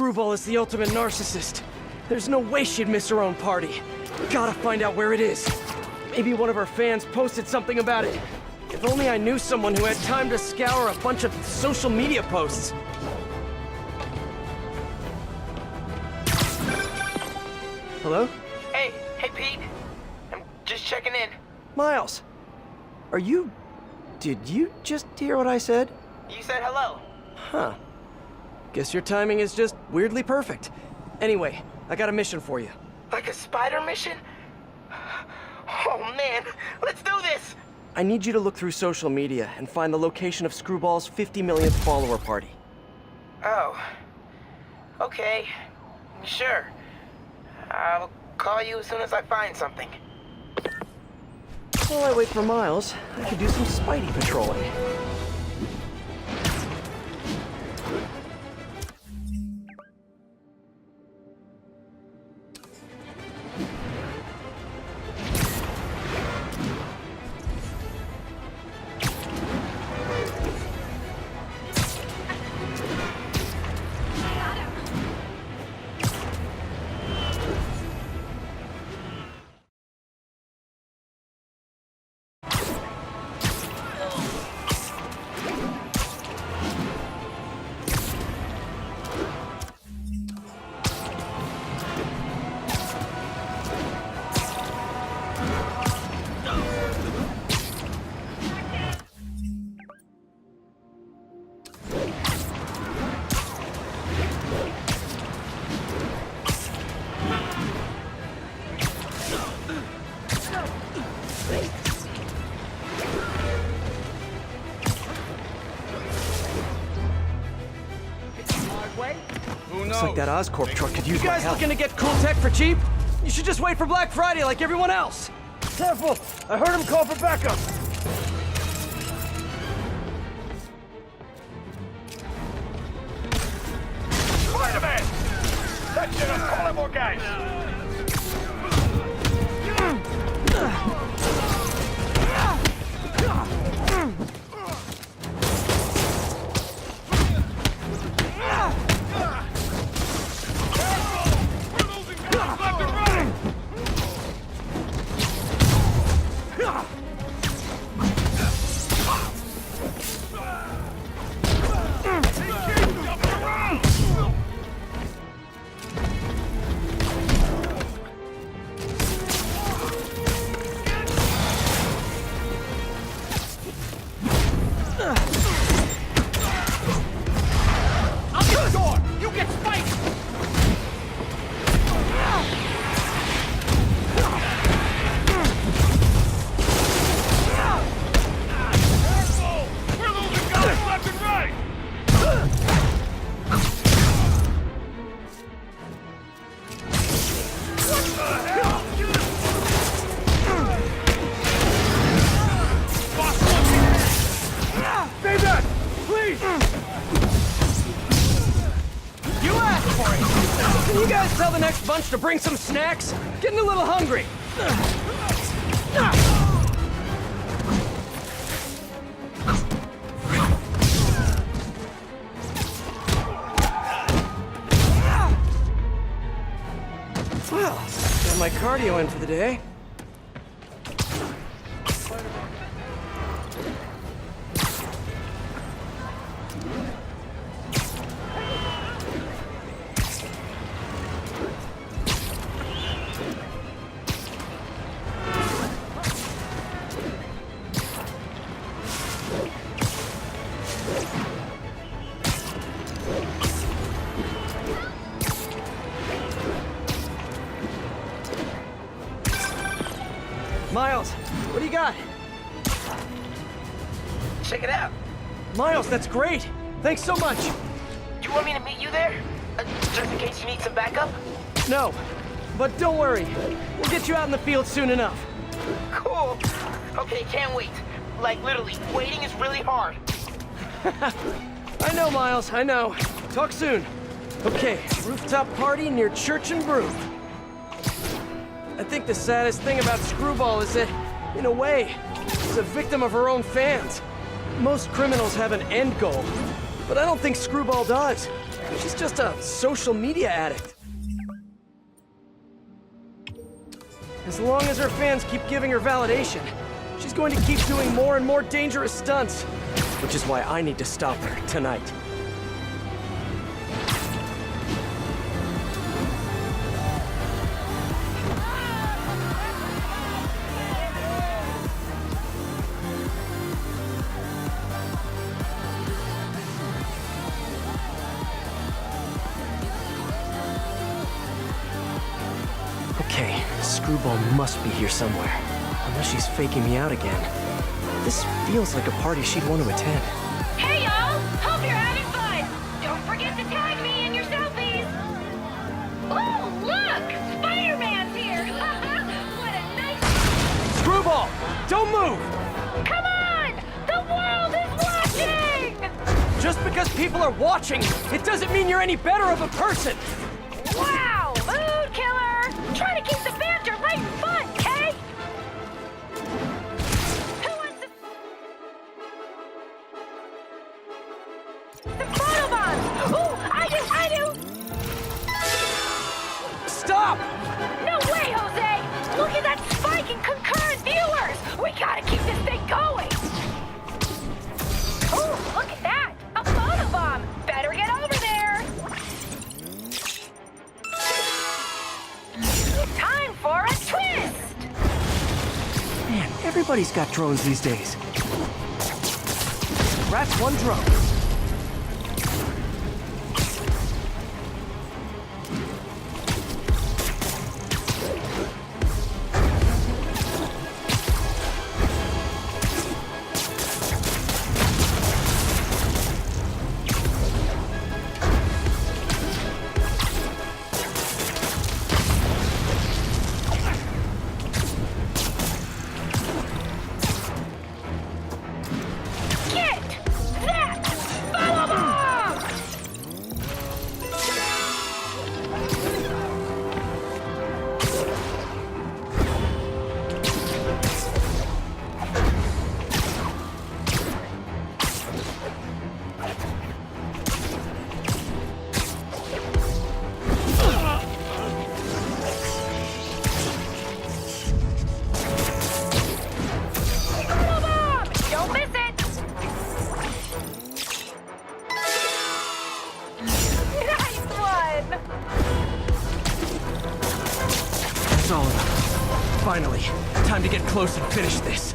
Screwball is the ultimate narcissist. There's no way she'd miss her own party. Gotta find out where it is. Maybe one of her fans posted something about it. If only I knew someone who had time to scour a bunch of social media posts. Hello? Hey Pete. I'm just checking in. Miles. Are you... Did you just hear what I said? You said hello. Huh. Guess your timing is just weirdly perfect. Anyway, I got a mission for you. Like a spider mission? Oh man, let's do this! I need you to look through social media and find the location of Screwball's 50 millionth follower party. Oh. Okay. Sure. I'll call you as soon as I find something. While I wait for Miles, I could do some Spidey patrolling. Looks like that Oscorp truck could use my help. You guys looking to get cool tech for cheap? You should just wait for Black Friday like everyone else. Careful! I heard him call for backup! Spider-Man! That's it, I'm calling more guys! Can you guys tell the next bunch to bring some snacks? Getting a little hungry. Well, got my cardio in for the day. Miles, what do you got? Check it out. Miles, that's great. Thanks so much. Do you want me to meet you there? Just in case you need some backup? No, but don't worry. We'll get you out in the field soon enough. Cool. Okay, can't wait. Like, literally, waiting is really hard. I know, Miles, I know. Talk soon. Okay, rooftop party near Church and Brew. I think the saddest thing about Screwball is that, in a way, she's a victim of her own fans. Most criminals have an end goal, but I don't think Screwball does. She's just a social media addict. As long as her fans keep giving her validation, she's going to keep doing more and more dangerous stunts. Which is why I need to stop her tonight. Okay, Screwball must be here somewhere. Unless she's faking me out again. This feels like a party she'd want to attend. Hey y'all! Hope you're having fun! Don't forget to tag me in your selfies! Oh, look! Spider-Man's here! What a nice... Screwball! Don't move! Come on! The world is watching! Just because people are watching, it doesn't mean you're any better of a person! Wow! Mood killer! Try to keep the banter light and fun, Kay! Who wants to... The photobombs! Ooh, I do! Stop! No way, Jose! Look at that spike in concurrent viewers! We gotta keep this thing going! Ooh, look at that! A photobomb! Better get over there! Time for a twist! Man, everybody's got drones these days. Rat's one drone. Get that photobomb! Photobomb! Don't miss it! Nice one! That's all of them. Finally, time to get close and finish this.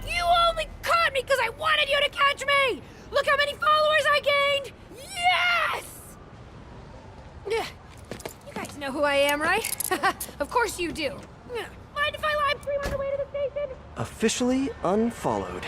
You only caught me because I wanted you to catch me! Look how many followers I gained! Yes! You guys know who I am, right? Of course you do. Mind if I live stream on the way to the station? Officially unfollowed.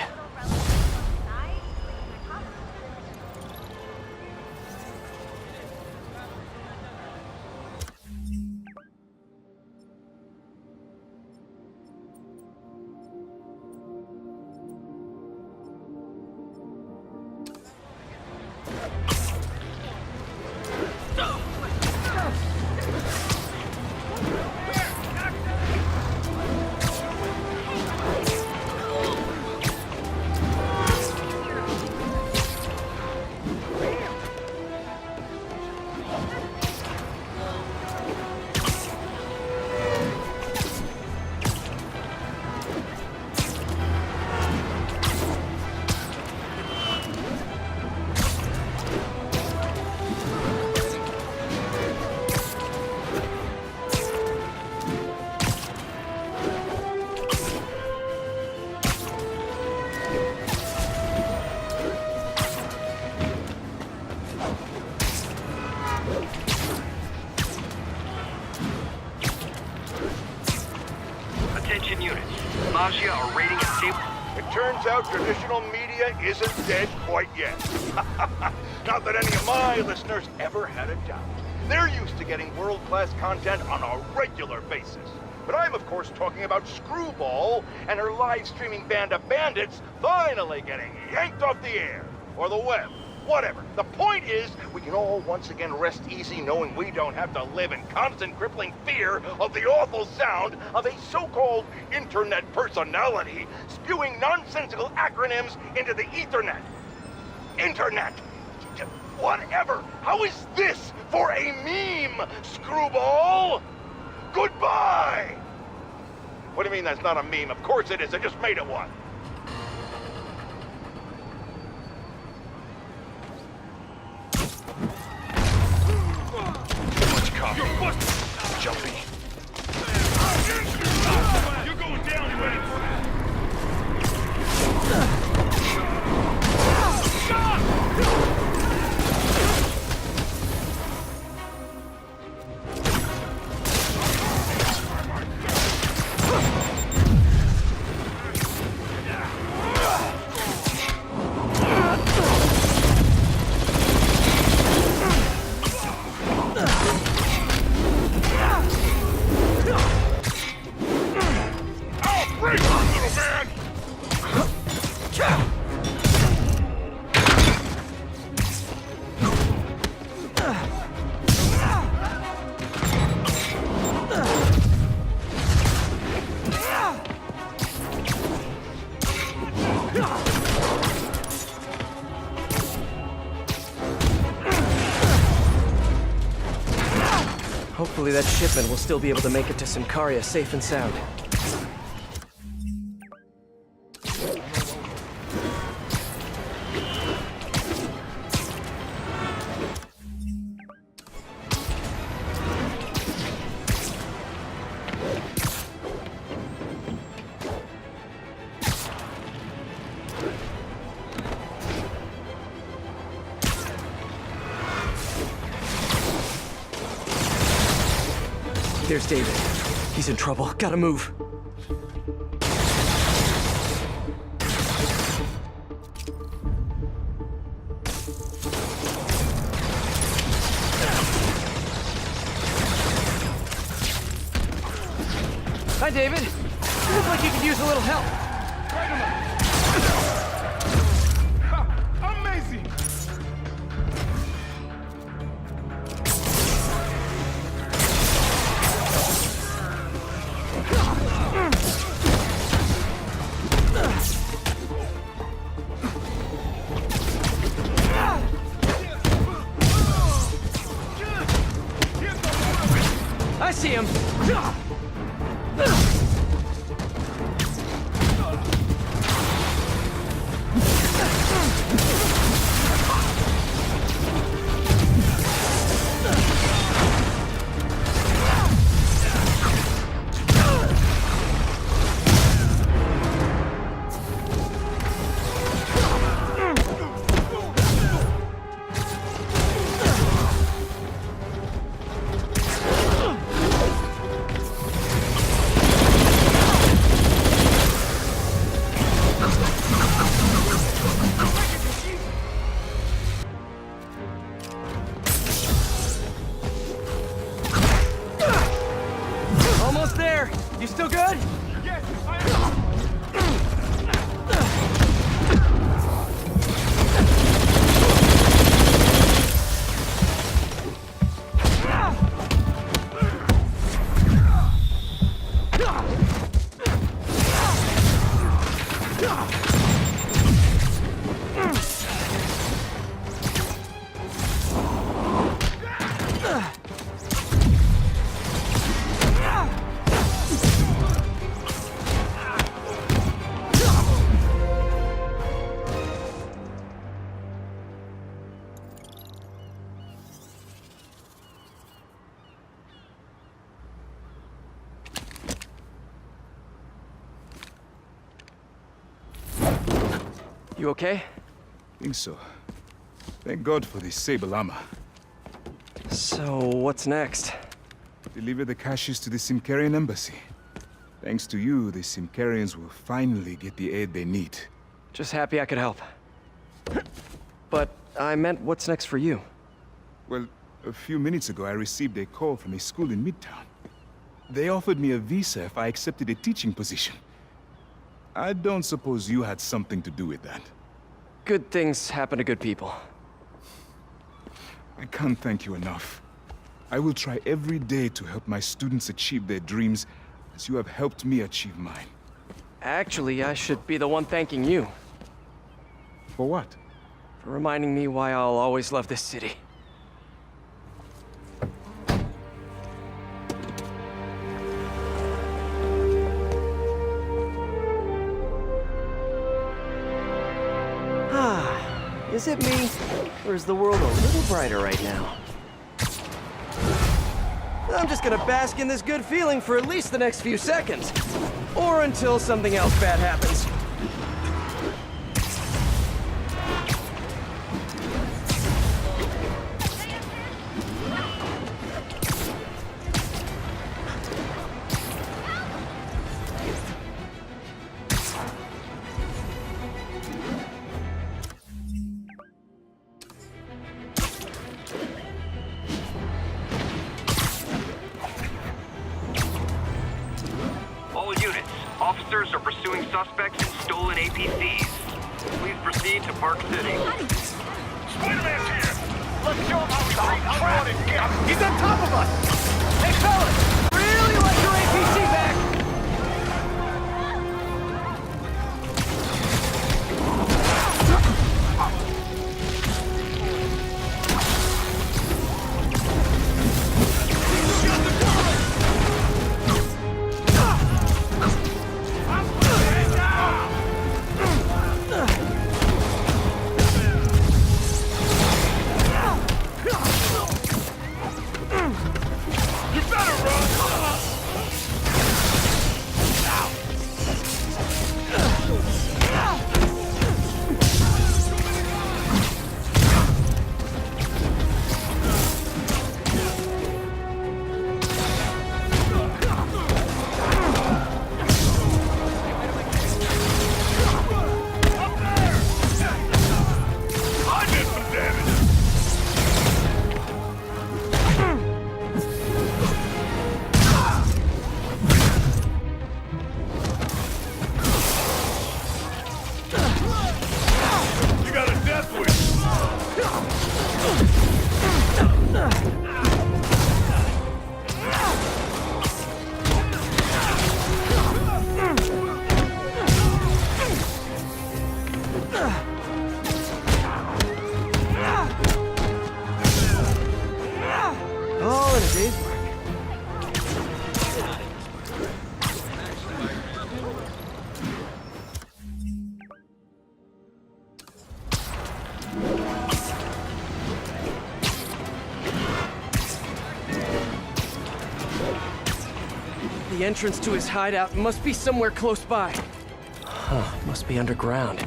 Attention units. Maggia are raiding a stable. It turns out traditional media isn't dead quite yet. Not that any of my listeners ever had a doubt. They're used to getting world-class content on a regular basis. But I'm, of course, talking about Screwball and her live-streaming band of bandits finally getting yanked off the air, or the web, Whatever. The point is, we can all once again rest easy knowing we don't have to live in constant crippling fear of the awful sound of a so-called internet personality spewing nonsensical acronyms into the Ethernet. Internet! Whatever! How is this for a meme, Screwball? Goodbye! What do you mean that's not a meme? Of course it is. I just made it one. Too much coffee. Jumpy. You're going down, man. Hopefully that shipment will still be able to make it to Symkaria safe and sound. There's David. He's in trouble. Gotta move. Hi, David. You look like you could use a little help. Amazing! I see him. Almost there. You still good? Yes, I am. You okay? Think so. Thank God for this sable armor. So, what's next? Deliver the caches to the Symkarian embassy. Thanks to you, the Symkarians will finally get the aid they need. Just happy I could help. But I meant what's next for you? Well, a few minutes ago I received a call from a school in Midtown. They offered me a visa if I accepted a teaching position. I don't suppose you had something to do with that. Good things happen to good people. I can't thank you enough. I will try every day to help my students achieve their dreams as you have helped me achieve mine. Actually, I should be the one thanking you For what? for reminding me why I'll always love this city. Is it me? Or is the world a little brighter right now? I'm just gonna bask in this good feeling for at least the next few seconds. Or until something else bad happens. All units, officers are pursuing suspects in stolen APCs. Please proceed to Park City. Spider-Man's here! Let's show him how we beat traffic! He's on top of us! Hey, fellas! Really like your APC back! All in a day's work. The entrance to his hideout must be somewhere close by. Huh, must be underground.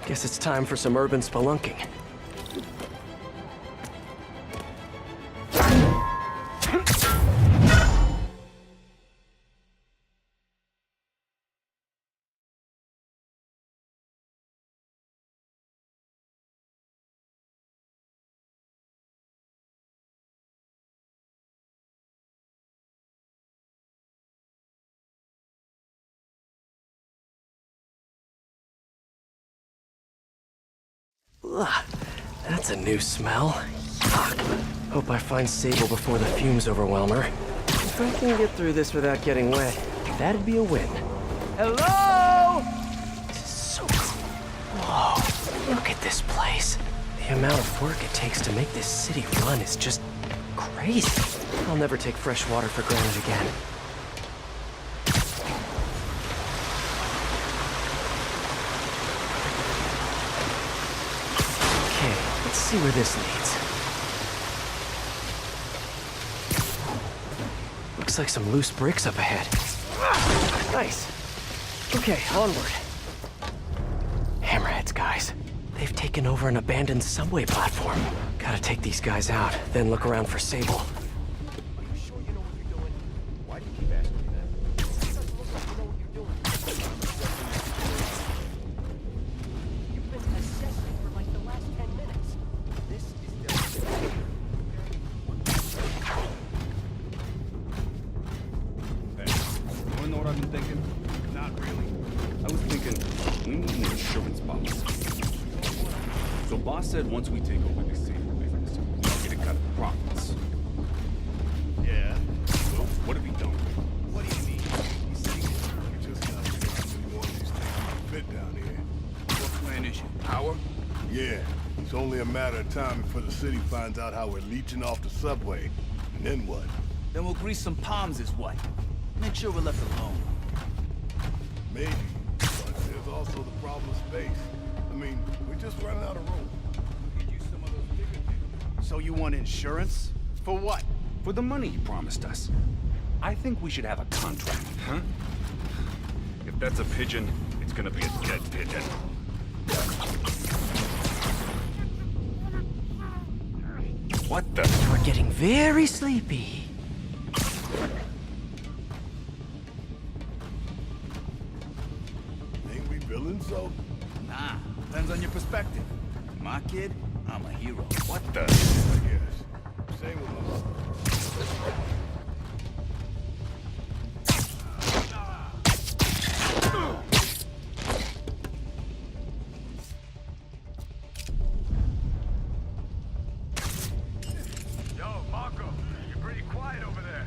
Guess it's time for some urban spelunking. Ugh, that's a new smell. Yuck. Hope I find Sable before the fumes overwhelm her. If I can get through this without getting wet, that'd be a win. Hello? This is so cool. Whoa, look at this place. The amount of work it takes to make this city run is just crazy. I'll never take fresh water for granted again. Let's see where this leads. Looks like some loose bricks up ahead. Nice. Okay, onward. Hammerheads, guys. They've taken over an abandoned subway platform. Gotta take these guys out, then look around for Sable. Boss said once we take over this city, we're gonna get profits. Yeah? Well, what have you done? What do you mean? You see, we just gotta figure out how many more of these things fit down here. What plan is it? Power? Yeah, it's only a matter of time before the city finds out how we're leeching off the subway. And then what? Then we'll grease some palms is what. Make sure we're left alone. Maybe, but there's also the problem of space. I mean, we're just running out of room. We could use some of those bigger things. So you want insurance? For what? For the money you promised us. I think we should have a contract, huh? If that's a pigeon, it's gonna be a dead pigeon. What the? We're getting very sleepy. Ain't we villains, though? Nah, depends on your perspective. My kid, I'm a hero. What the? I guess. Same with my mother. Yo, Marco, you're pretty quiet over there.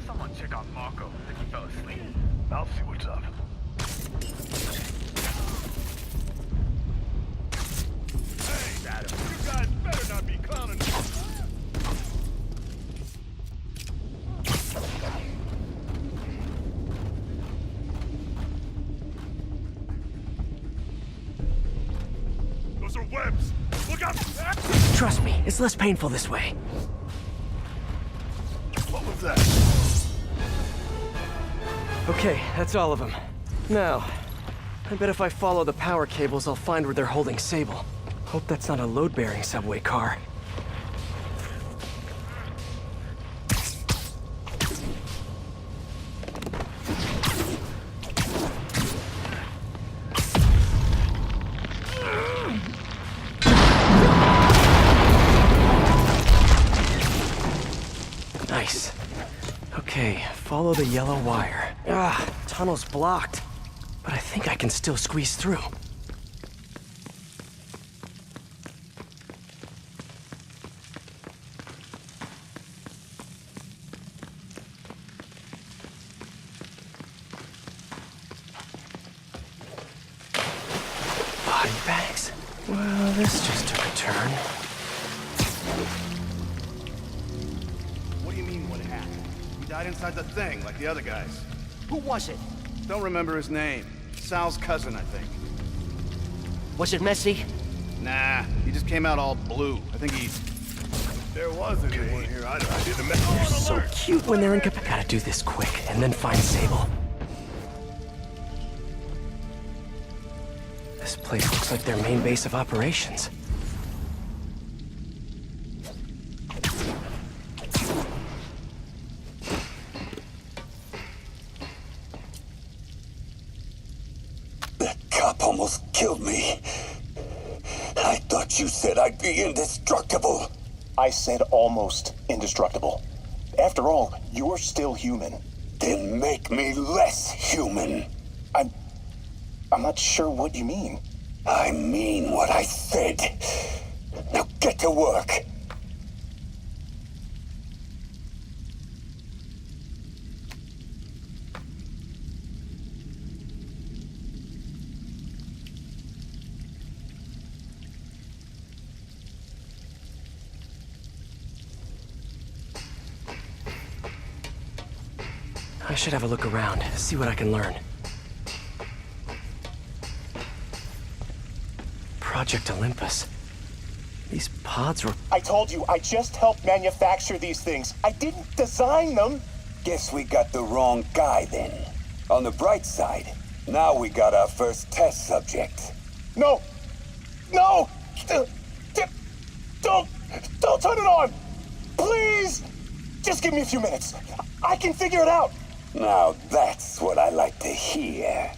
Someone check on Marco. I think he fell asleep. I'll see what's up. Hey, Adam, you guys better not be clowning. Those are webs. Look out! Trust me, it's less painful this way. What was that? Okay, that's all of them. Now, I bet if I follow the power cables, I'll find where they're holding Sable. Hope that's not a load-bearing subway car. Nice. Okay, follow the yellow wire. Ah, tunnel's blocked. But I think I can still squeeze through. Body bags? Well, this just took a turn. What do you mean, what happened? He died inside the thing, like the other guys. Who was it? Don't remember his name. Sal's cousin, I think. Was it messy? Nah, he just came out all blue. I think he... There was anyone here. I didn't mess. So cute when they're in cap. Gotta do this quick, and then find Sable. This place looks like their main base of operations. That cop almost killed me. I thought you said I'd be indestructible. I said almost indestructible. After all, you're still human. Then make me less human. I'm not sure what you mean. I mean what I said. Now get to work. I should have a look around, see what I can learn. Project Olympus. These pods were... I told you, I just helped manufacture these things. I didn't design them. Guess we got the wrong guy then. On the bright side, now we got our first test subject. No! No! Don't turn it on! Please! Just give me a few minutes. I can figure it out. Now that's what I like to hear.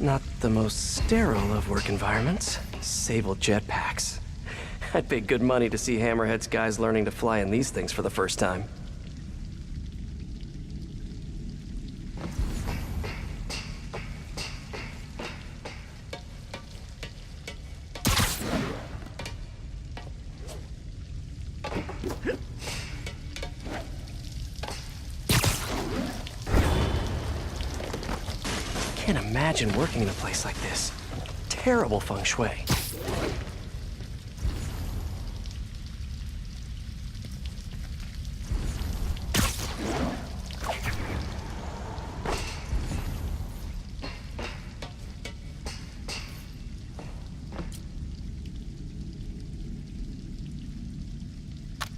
Not the most sterile of work environments. Sable jetpacks. I'd pay good money to see Hammerhead's guys learning to fly in these things for the first time. Can't imagine working in a place like this. Terrible feng shui.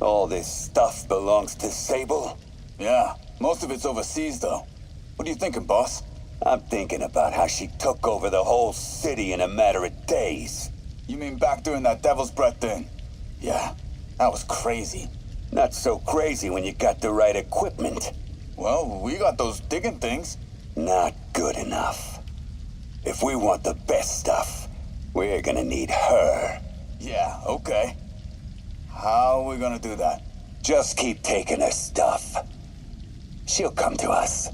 All this stuff belongs to Sable? Yeah, most of it's overseas, though. What are you thinking, boss? I'm thinking about how she took over the whole city in a matter of days. You mean back during that Devil's Breath thing? Yeah, that was crazy. Not so crazy when you got the right equipment. Well, we got those digging things. Not good enough. If we want the best stuff, we're gonna need her. Yeah, okay. How are we gonna do that? Just keep taking her stuff. She'll come to us.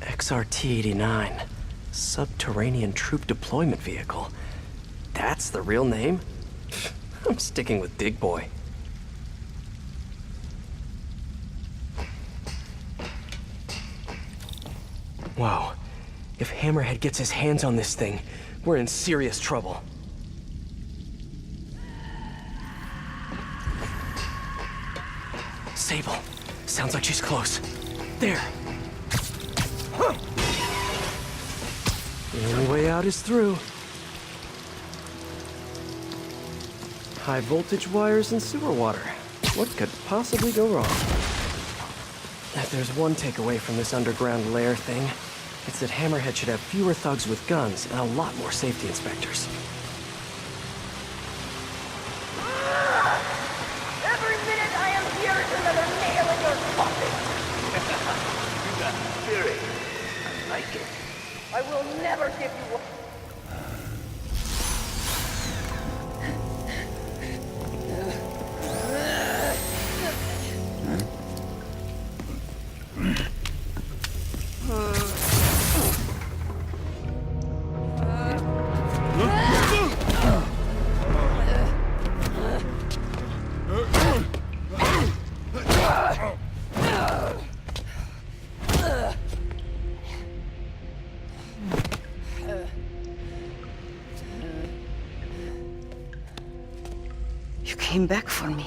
XRT-89. Subterranean Troop Deployment Vehicle. That's the real name? I'm sticking with Dig Boy. Whoa. If Hammerhead gets his hands on this thing, we're in serious trouble. Sable. Sounds like she's close. There. Huh. The only way out is through. High voltage wires and sewer water. What could possibly go wrong? If there's one takeaway from this underground lair thing, it's that Hammerhead should have fewer thugs with guns and a lot more safety inspectors. Every minute I am here is another nail in your coffin. You got spirit. I like it. I will never give you up. You came back for me.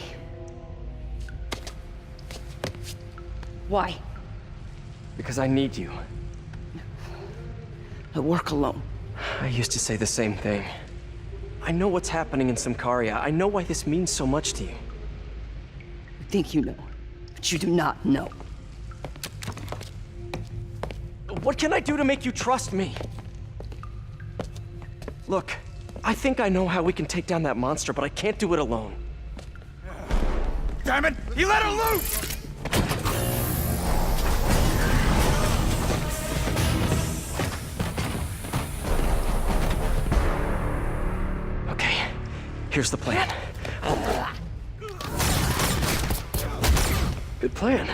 Why? Because I need you. I work alone. I used to say the same thing. I know what's happening in Symkaria. I know why this means so much to you. You think you know, but you do not know. What can I do to make you trust me? Look, I think I know how we can take down that monster, but I can't do it alone. Damn it! He let her loose! Okay, here's the plan. Good plan.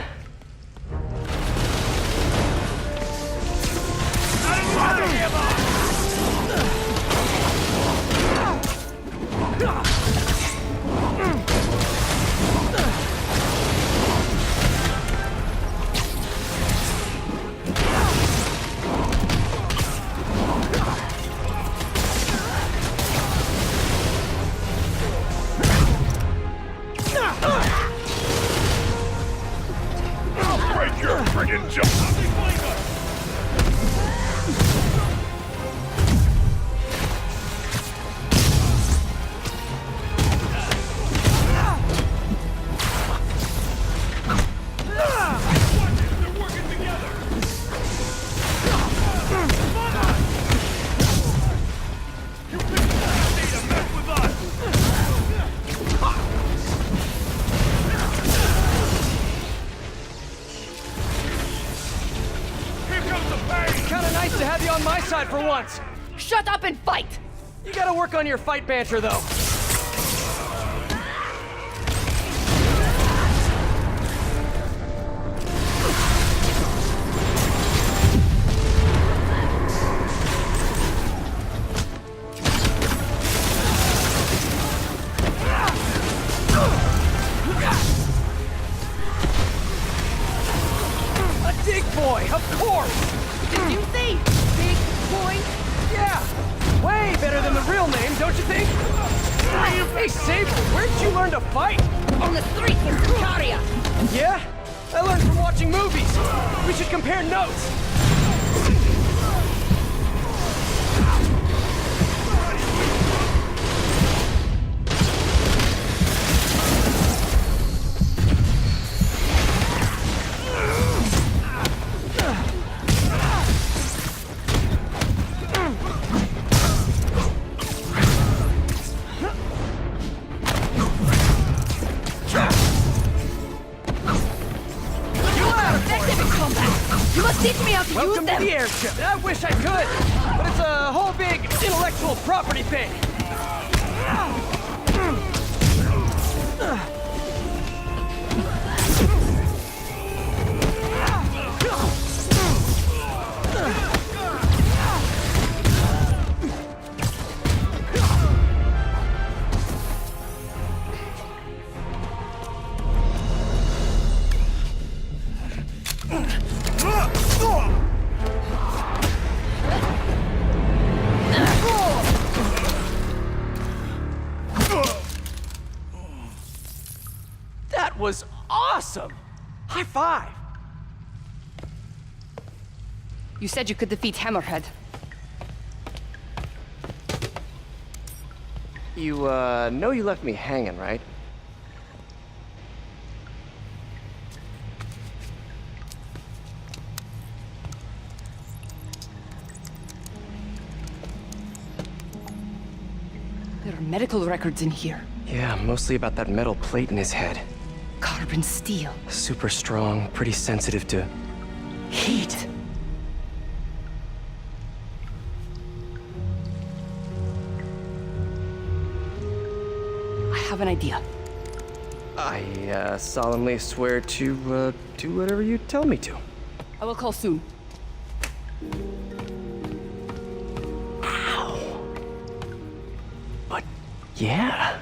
the pain! Kinda nice to have you on my side for once. Shut up and fight! You gotta work on your fight banter, though. A dig boy, of course! Did you say big boy? Yeah! Way better than the real name, don't you think? Hey, Sable, where'd you learn to fight? On the streets of Sicaria! Yeah? I learned from watching movies. We should compare notes. You must teach me how to Welcome use them! to the airship. I wish I could, but it's a whole big intellectual property thing. That was awesome! High five! You said you could defeat Hammerhead. You, know you left me hanging, right? There are medical records in here. Yeah, mostly about that metal plate in his head. Carbon steel. Super strong, pretty sensitive to Heat. I have an idea. I, solemnly swear to, do whatever you tell me to. I will call soon. Ow! But, yeah.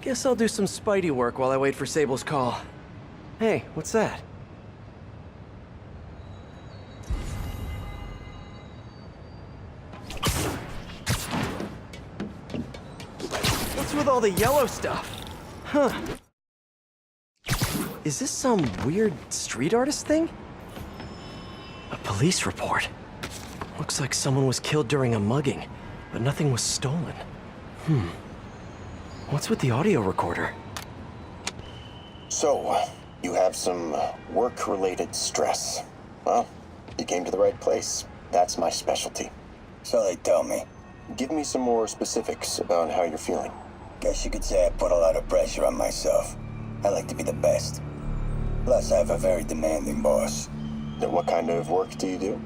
Guess I'll do some Spidey work while I wait for Sable's call. Hey, what's that? What's with all the yellow stuff? Huh. Is this some weird street artist thing? A police report. Looks like someone was killed during a mugging, but nothing was stolen. What's with the audio recorder? So, you have some work-related stress. Well, you came to the right place. That's my specialty. So they tell me. Give me some more specifics about how you're feeling. Guess you could say I put a lot of pressure on myself. I like to be the best. Plus, I have a very demanding boss. Then what kind of work do you do?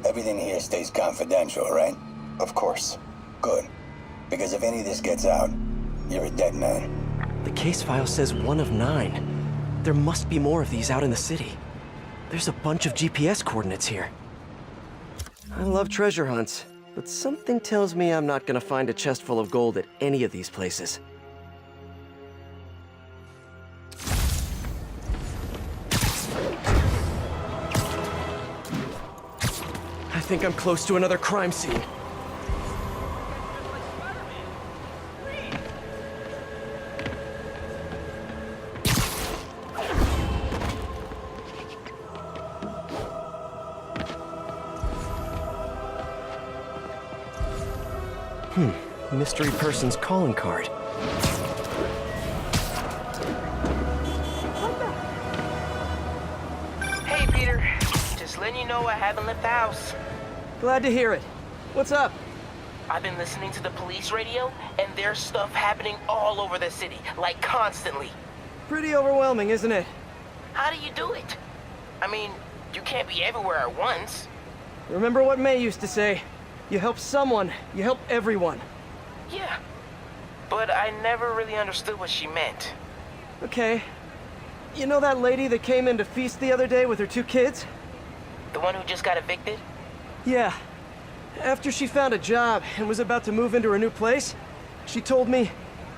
Everything here stays confidential, right? Of course. Good. Because if any of this gets out, you're a dead man. The case file says 1 of 9. There must be more of these out in the city. There's a bunch of GPS coordinates here. I love treasure hunts, but something tells me I'm not gonna find a chest full of gold at any of these places. I think I'm close to another crime scene. Mystery person's calling card. letting you know I haven't left the house. Glad to hear it. What's up? I've been listening to the police radio, and there's stuff happening all over the city, like constantly. Pretty overwhelming, isn't it? How do you do it? I mean, you can't be everywhere at once. Remember what May used to say? You help someone, you help everyone. Yeah, but I never really understood what she meant. Okay. You know that lady that came in to feast the other day with her 2 kids? The one who just got evicted? Yeah. After she found a job and was about to move into her new place, she told me,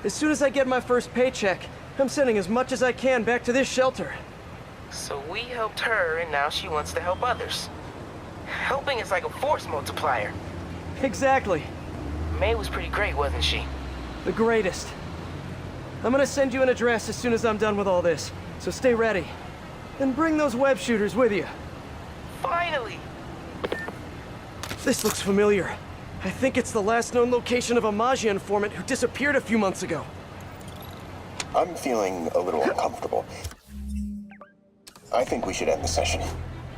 as soon as I get my first paycheck, I'm sending as much as I can back to this shelter. So we helped her, and now she wants to help others. Helping is like a force multiplier. Exactly. May was pretty great, wasn't she? The greatest. I'm gonna send you an address as soon as I'm done with all this, so stay ready. And bring those web shooters with you. Finally! This looks familiar. I think it's the last known location of a Maggia informant who disappeared a few months ago. I'm feeling a little uncomfortable. I think we should end the session.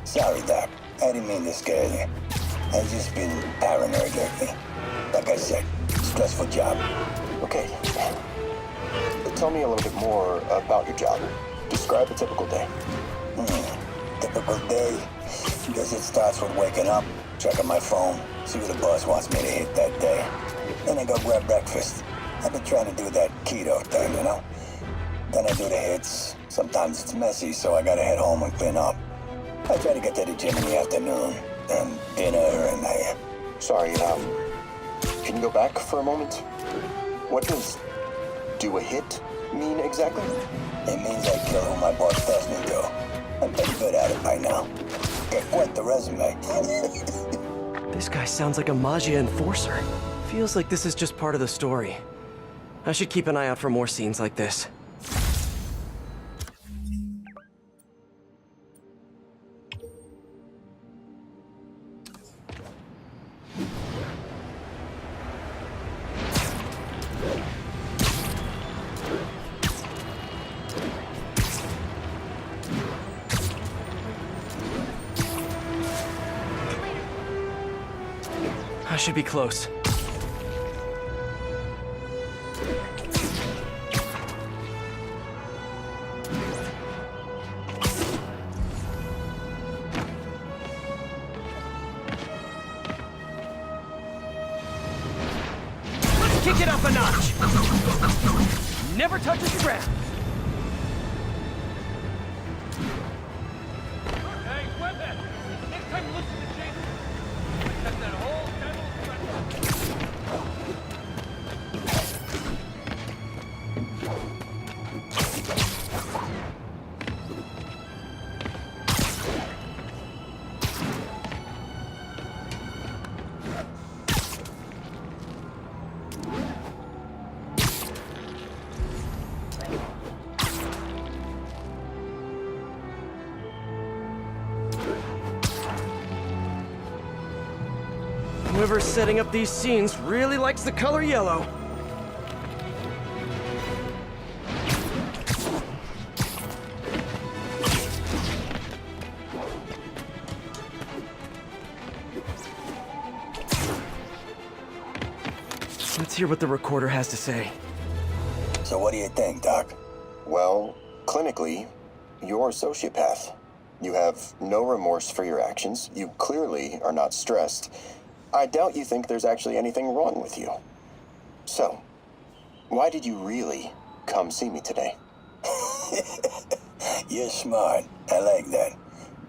Sorry, Doc. I didn't mean to scare you. I've just been paranoid lately. Like I said, stressful job. Okay. Tell me a little bit more about your job. Describe a typical day. Typical day? Guess it starts with waking up, checking my phone, see what the boss wants me to hit that day. Then I go grab breakfast. I've been trying to do that keto thing, you know? Then I do the hits. Sometimes it's messy, so I gotta head home and clean up. I try to get to the gym in the afternoon, and dinner, and I... Sorry, can you go back for a moment? What does do a hit mean exactly? It means I kill who my boss tells me to. I'm pretty good at it by now. Get quite the resume. This guy sounds like a Maggia enforcer. Feels like this is just part of the story. I should keep an eye out for more scenes like this. I should be close. Let's kick it up a notch. Never touches the ground. Hey, Webhead! Next time you listen to Jason, cut that whole Whoever's setting up these scenes really likes the color yellow. Let's hear what the recorder has to say. So what do you think, Doc? Well, clinically, you're a sociopath. You have no remorse for your actions. You clearly are not stressed. I doubt you think there's actually anything wrong with you. So, why did you really come see me today? You're smart. I like that.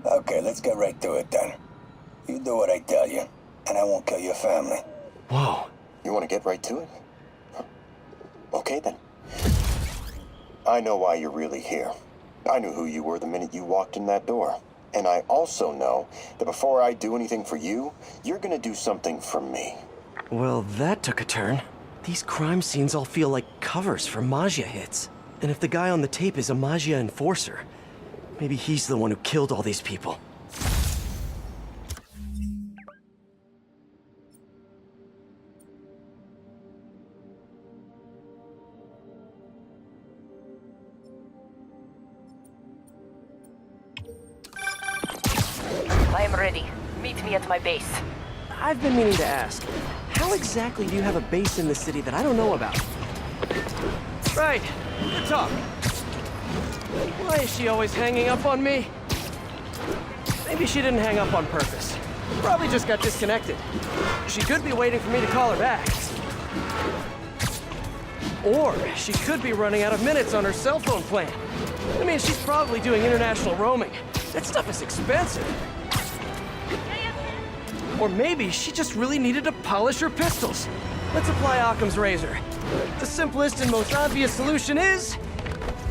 Okay, let's get right to it then. You do what I tell you, and I won't kill your family. Whoa. You want to get right to it? Okay then. I know why you're really here. I knew who you were the minute you walked in that door. And I also know that before I do anything for you, you're gonna do something for me. Well, that took a turn. These crime scenes all feel like covers for Maggia hits. And if the guy on the tape is a Maggia enforcer, maybe he's the one who killed all these people. I am ready. Meet me at my base. I've been meaning to ask, how exactly do you have a base in the city that I don't know about? Right, good talk. Why is she always hanging up on me? Maybe she didn't hang up on purpose. Probably just got disconnected. She could be waiting for me to call her back. Or she could be running out of minutes on her cell phone plan. I mean, she's probably doing international roaming. That stuff is expensive. Or maybe she just really needed to polish her pistols. Let's apply Occam's razor. The simplest and most obvious solution is...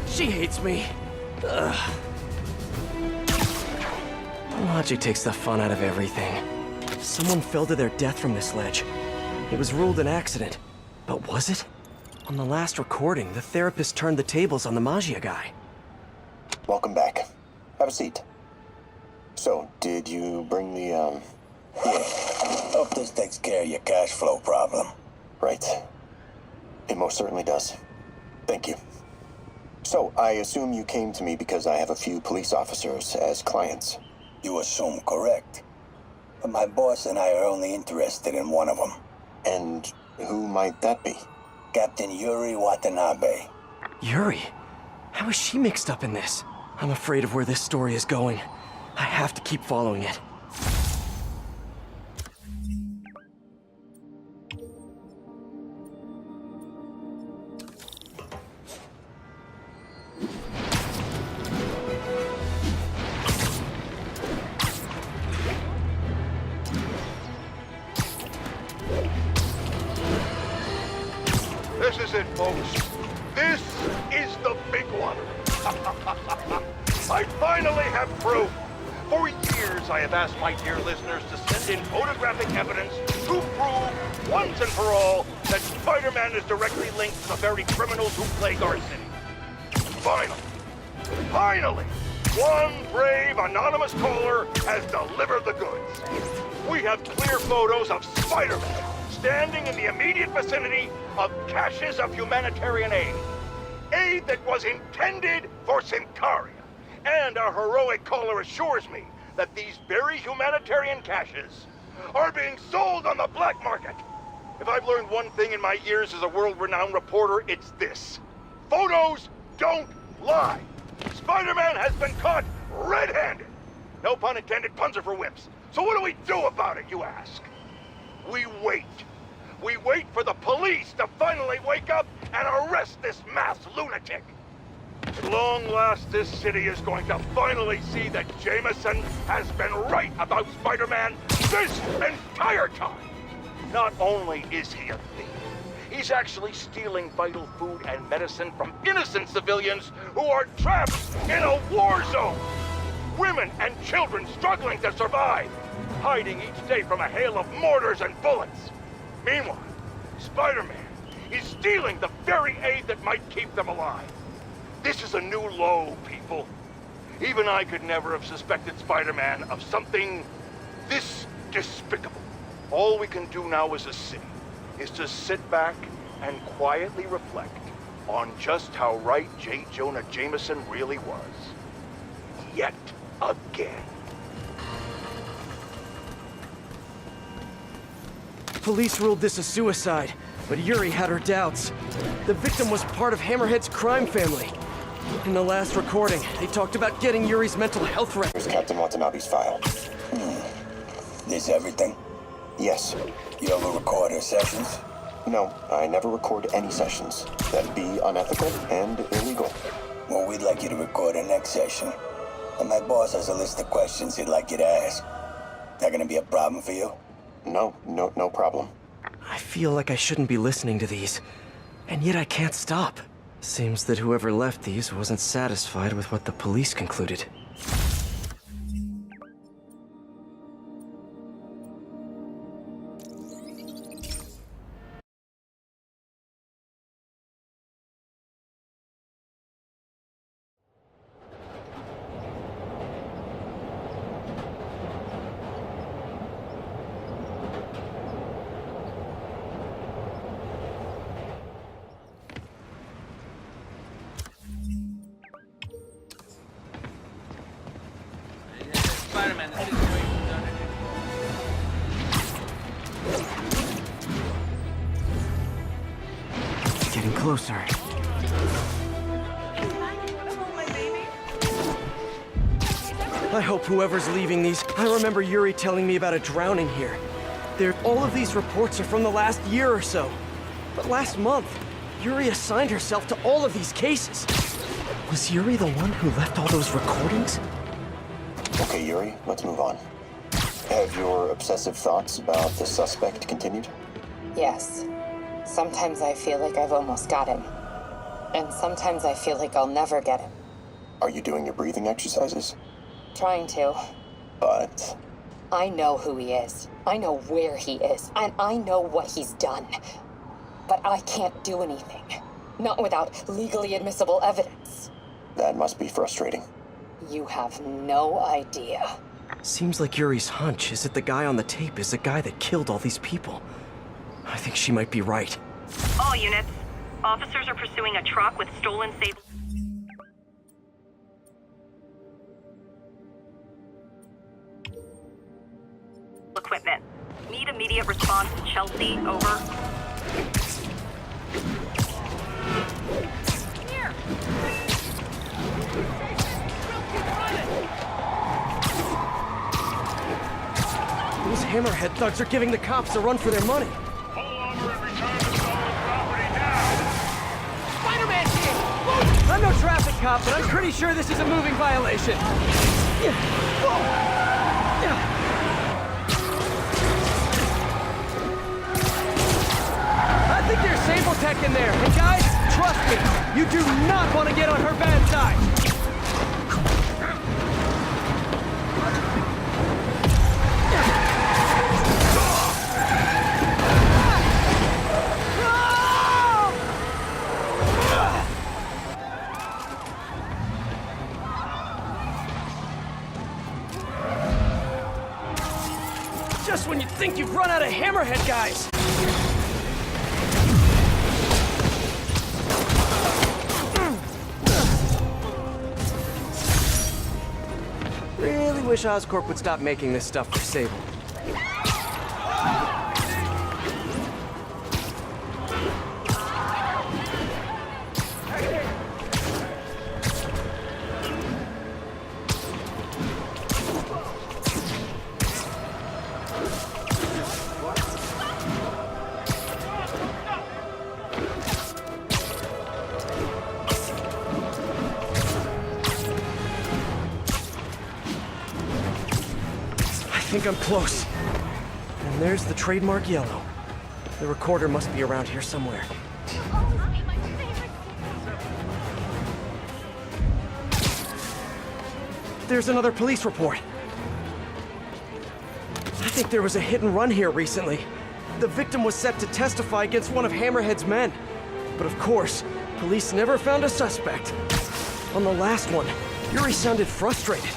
she hates me. Ugh. Logic takes the fun out of everything. Someone fell to their death from this ledge. It was ruled an accident. But was it? On the last recording, the therapist turned the tables on the Maggia guy. Welcome back. Have a seat. So, did you bring the, Yeah. Hope this takes care of your cash flow problem. Right. It most certainly does. Thank you. So, I assume you came to me because I have a few police officers as clients. You assume correct. But my boss and I are only interested in one of them. And who might that be? Captain Yuri Watanabe. Yuri? How is she mixed up in this? I'm afraid of where this story is going. I have to keep following it. This is it, folks. This is the big one. I finally have proof. For years, I have asked my dear listeners to send in photographic evidence to prove, once and for all, that Spider-Man is directly linked to the very criminals who plague our city. Finally, one brave anonymous caller has delivered the goods. We have clear photos of Spider-Man standing in the immediate vicinity of caches of humanitarian aid. Aid that was intended for Symkaria. And our heroic caller assures me that these very humanitarian caches are being sold on the black market. If I've learned one thing in my years as a world-renowned reporter, it's this. Photos don't lie. Spider-Man has been caught red-handed. No pun intended, puns are for wimps. So what do we do about it, you ask? We wait. We wait for the police to finally wake up and arrest this mass lunatic. At long last, this city is going to finally see that Jameson has been right about Spider-Man this entire time. Not only is he a thief, he's actually stealing vital food and medicine from innocent civilians who are trapped in a war zone. Women and children struggling to survive, hiding each day from a hail of mortars and bullets. Meanwhile, Spider-Man is stealing the very aid that might keep them alive. This is a new low, people. Even I could never have suspected Spider-Man of something this despicable. All we can do now as a city is to sit back and quietly reflect on just how right J. Jonah Jameson really was. Yet again. Police ruled this a suicide, but Yuri had her doubts. The victim was part of Hammerhead's crime family. In the last recording, they talked about getting Yuri's mental health record. Here's Captain Watanabe's file. This everything? Yes. You ever record her sessions? No, I never record any sessions. That'd be unethical and illegal. Well, we'd like you to record our next session. And my boss has a list of questions he'd like you to ask. That gonna be a problem for you? No problem. I feel like I shouldn't be listening to these, and yet I can't stop. Seems that whoever left these wasn't satisfied with what the police concluded. Spider-Man, this is great. closer. I hope whoever's leaving these... I remember Yuri telling me about a drowning here. All of these reports are from the last year or so. But last month, Yuri assigned herself to all of these cases. Was Yuri the one who left all those recordings? Okay, Yuri, let's move on. Have your obsessive thoughts about the suspect continued? Yes. Sometimes I feel like I've almost got him. And sometimes I feel like I'll never get him. Are you doing your breathing exercises? Trying to. But... I know who he is. I know where he is. And I know what he's done. But I can't do anything. Not without legally admissible evidence. That must be frustrating. You have no idea. Seems like Yuri's hunch is that the guy on the tape is the guy that killed all these people. I think she might be right. All units. Officers are pursuing a truck with stolen Sable equipment. Need immediate response to Chelsea. Over. Here! Those Hammerhead thugs are giving the cops a run for their money. Spider-Man's here! I'm no traffic cop, but I'm pretty sure this is a moving violation. I think there's Sable Tech in there. And guys, trust me, you do not want to get on her bad side. Just when you think you've run out of Hammerhead guys! Really wish Oscorp would stop making this stuff for Sable. I think I'm close. And there's the trademark yellow. The recorder must be around here somewhere. There's another police report. I think there was a hit and run here recently. The victim was set to testify against one of Hammerhead's men. But of course, police never found a suspect. On the last one, Yuri sounded frustrated.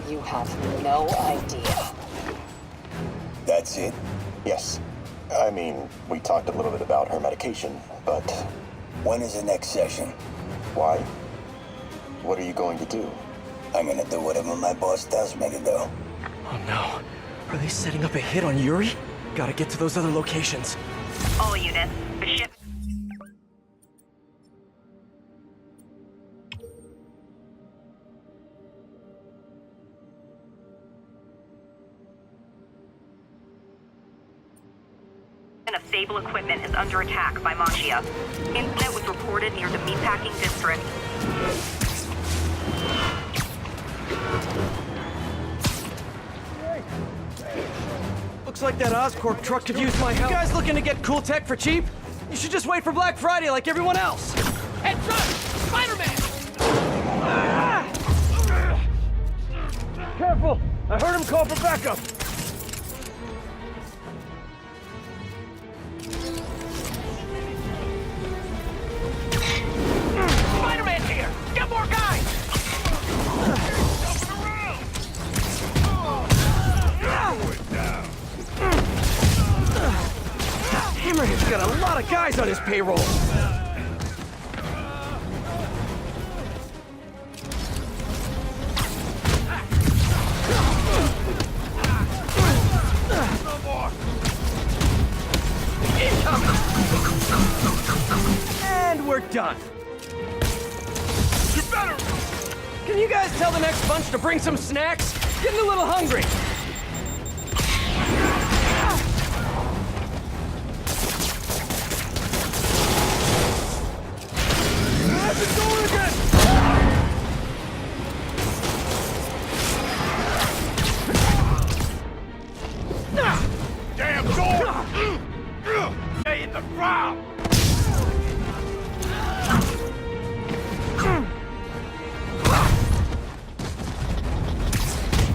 You have no idea. That's it? Yes. I mean, we talked a little bit about her medication, but... When is the next session? Why? What are you going to do? I'm gonna do whatever my boss tells me to do. Oh no. Are they setting up a hit on Yuri? Gotta get to those other locations. All units. The ship. Of Sable equipment is under attack by Mafia. Incident was reported near the meatpacking district. Looks like that Oscorp truck could use my help. You guys looking to get cool tech for cheap? You should just wait for Black Friday like everyone else. Heads up! Spider-Man! Careful! I heard him call for backup. Spider-Man's here! Get more guys! Hammerhead's got a lot of guys on his payroll. Incoming! we're done. You better! Can you guys tell the next bunch to bring some snacks? Getting a little hungry. How's it going again? Damn door! Stay in the crowd!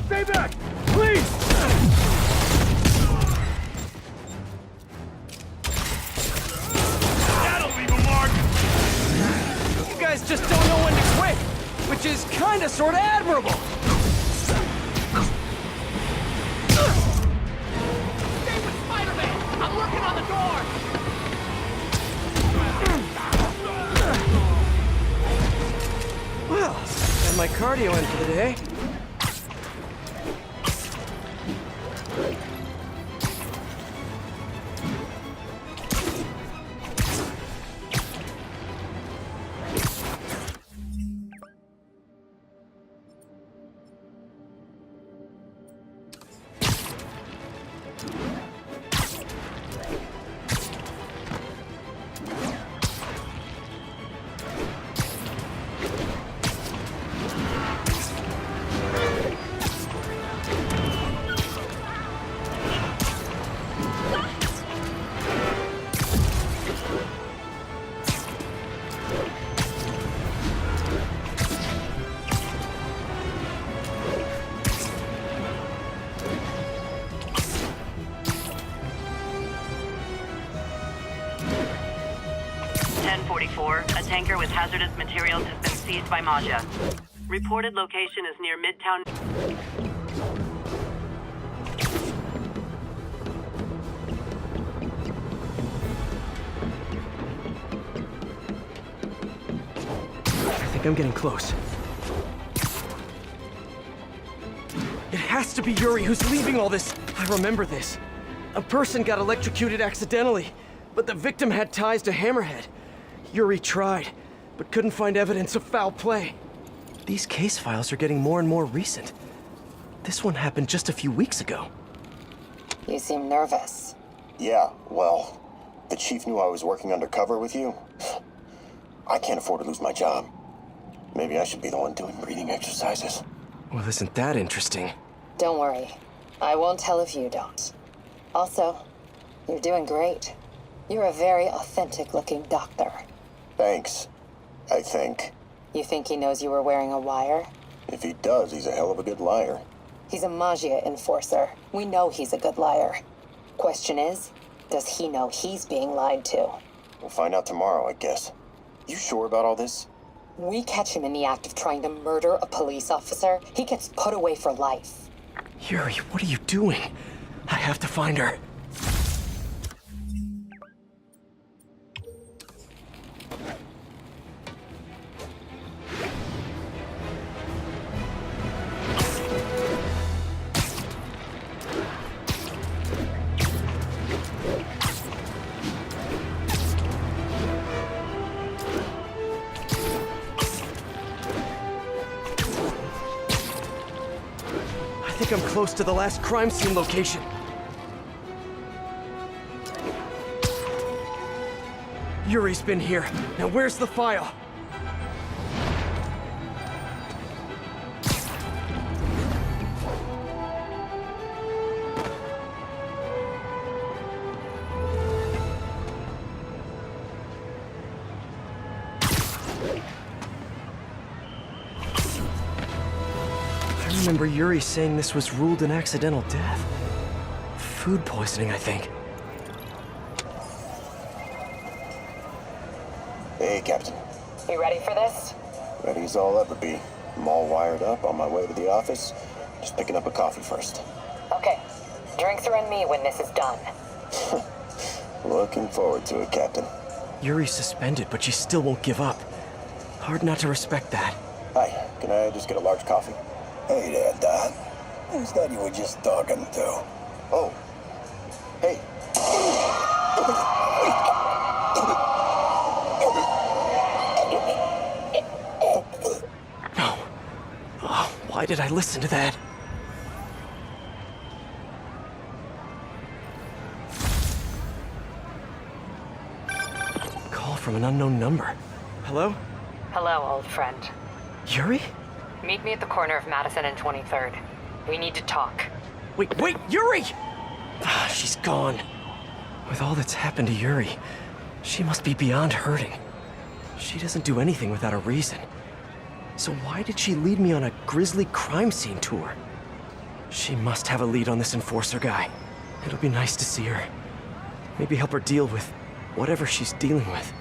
Stay back! Please! That'll leave a mark! You guys just don't know when to quit, which is kinda sorta admirable. Stay with Spider-Man! I'm working on the door! Well, got my cardio in for the day. A tanker with hazardous materials has been seized by Maja. Reported location is near Midtown. I think I'm getting close. It has to be Yuri who's leaving all this. I remember this. A person got electrocuted accidentally, but the victim had ties to Hammerhead. Yuri tried, but couldn't find evidence of foul play. These case files are getting more and more recent. This one happened just a few weeks ago. You seem nervous. Yeah, well, the chief knew I was working undercover with you. I can't afford to lose my job. Maybe I should be the one doing breathing exercises. Well, isn't that interesting? Don't worry. I won't tell if you don't. Also, you're doing great. You're a very authentic-looking doctor. Thanks, I think. You think he knows you were wearing a wire? If he does, he's a hell of a good liar. He's a Magia enforcer. We know he's a good liar. Question is, does he know he's being lied to? We'll find out tomorrow, I guess. You sure about all this? We catch him in the act of trying to murder a police officer, he gets put away for life. Yuri, what are you doing? I have to find her. I think I'm close to the last crime scene location. Yuri's been here. Now where's the file? I remember Yuri saying this was ruled an accidental death. Food poisoning, I think. Hey, Captain. You ready for this? Ready as I'll ever be. I'm all wired up, on my way to the office. Just picking up a coffee first. Okay. Drinks are on me when this is done. Looking forward to it, Captain. Yuri's suspended, but she still won't give up. Hard not to respect that. Hi, can I just get a large coffee? Hey there, Doc. Who's that you were just talking to? Oh. Hey. did I listen to that? Call from an unknown number. Hello? Hello, old friend. Yuri? Meet me at the corner of Madison and 23rd. We need to talk. Wait, Yuri! Ah, she's gone. With all that's happened to Yuri, she must be beyond hurting. She doesn't do anything without a reason. So why did she lead me on a grisly crime scene tour? She must have a lead on this enforcer guy. It'll be nice to see her. Maybe help her deal with whatever she's dealing with.